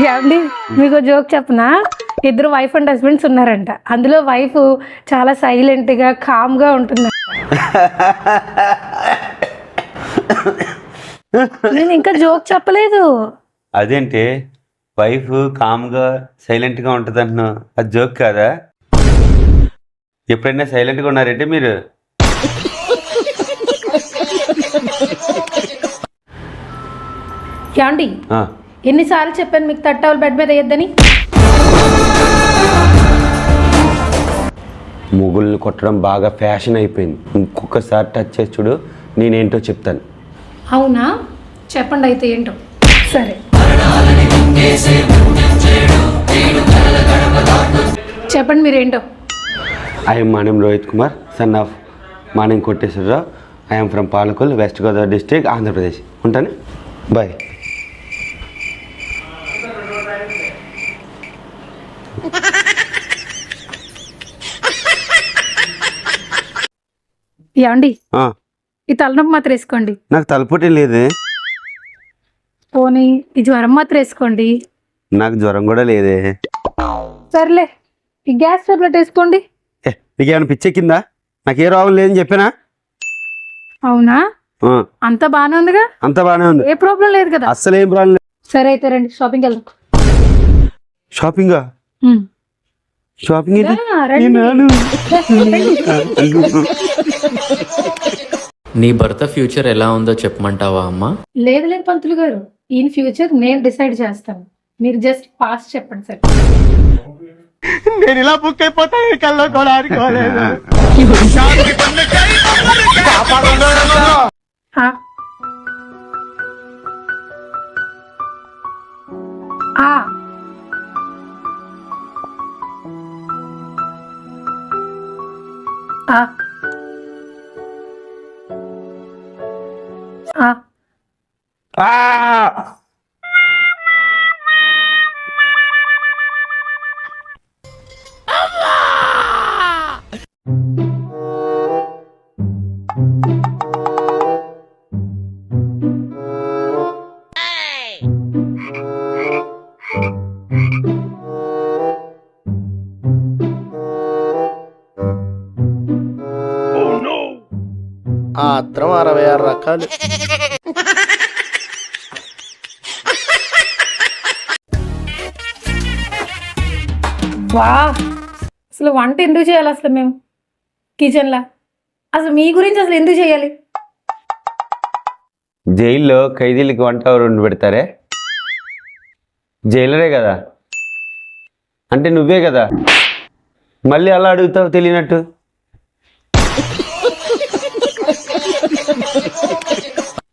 ఏమండి మీకు జోక్ చెప్పనా? ఇద్దరు వైఫ్ అండ్ హస్బెండ్స్ ఉన్నారంట. అందులో వైఫ్ చాలా సైలెంట్గా కామ్గా ఉంటుంది. నేను ఇంకా జోక్ చెప్పలేదు. అదేంటి వైఫ్ కామ్గా సైలెంట్గా ఉంటుంది అంటున్నావు, అది జోక్ కాదా? ఎప్పుడైనా సైలెంట్గా ఉన్నారంటే మీరు? ఏమండి ఎన్నిసార్లు చెప్పాను మీకు తట్టవలు బెడ్ మీద వేయద్దని? మొగుళ్ళు కొట్టడం బాగా ఫ్యాషన్ అయిపోయింది. ఇంకొకసారి టచ్ చేసి చూడు, నేనేంటో చెప్తాను. అవునా? చెప్పండి అయితే ఏంటో. సరే చెప్పండి మీరేంటో. I'm మాణిం Rohit Kumar, son of మాణిం Koteswararao. I'm from Palakol, west Godavari district, Andhra Pradesh. ఉంటాను, బాయ్. ఏమండి ఈ తలనొప్పి మాత్రం వేసుకోండి. నాకు తలపోటీ లేదే. పోనీ ఈ జ్వరం మాత్రం వేసుకోండి. నాకు జ్వరం కూడా లేదే. సర్లే ఈ గ్యాస్ టాబ్లెట్ వేసుకోండి. నీకేమైనా పిచ్చెక్కిందా? నాకే రోగం లేదని చెప్పానా? అవునా? అంత బానే ఉందిగా? అంత బానే ఉంది, ఏ ప్రాబ్లం లేదు కదా? అస్సలు ఏం ప్రాబ్లం లేదు. సరే అయితే రండి షాపింగ్కి వెళ్దాం. షాపింగా? షాపింగ్ నీ భర్త ఫ్యూచర్ ఎలా ఉందో చెప్పమంటావా అమ్మా? లేదు లేదు పంతులు గారు, ఈయన ఫ్యూచర్ నేను డిసైడ్ చేస్తాను. మీరు జస్ట్ పాస్ట్ చెప్పండి సార్. నేను ఇలా బుక్ అయిపోతాను, కల్లో కూడా ఆడుకోలేదు. ఆత్రం 66 రకాలు. వా, అసలు వంట ఎందుకు చేయాలి అసలు మేము కిచెన్లా? అసలు మీ గురించి అసలు ఎందుకు చేయాలి? జైల్లో ఖైదీలకి వంట వండి పెడతారే, జైలరే కదా అంటే నువ్వే కదా, మళ్ళీ అలా అడుగుతావు తెలియనట్టు.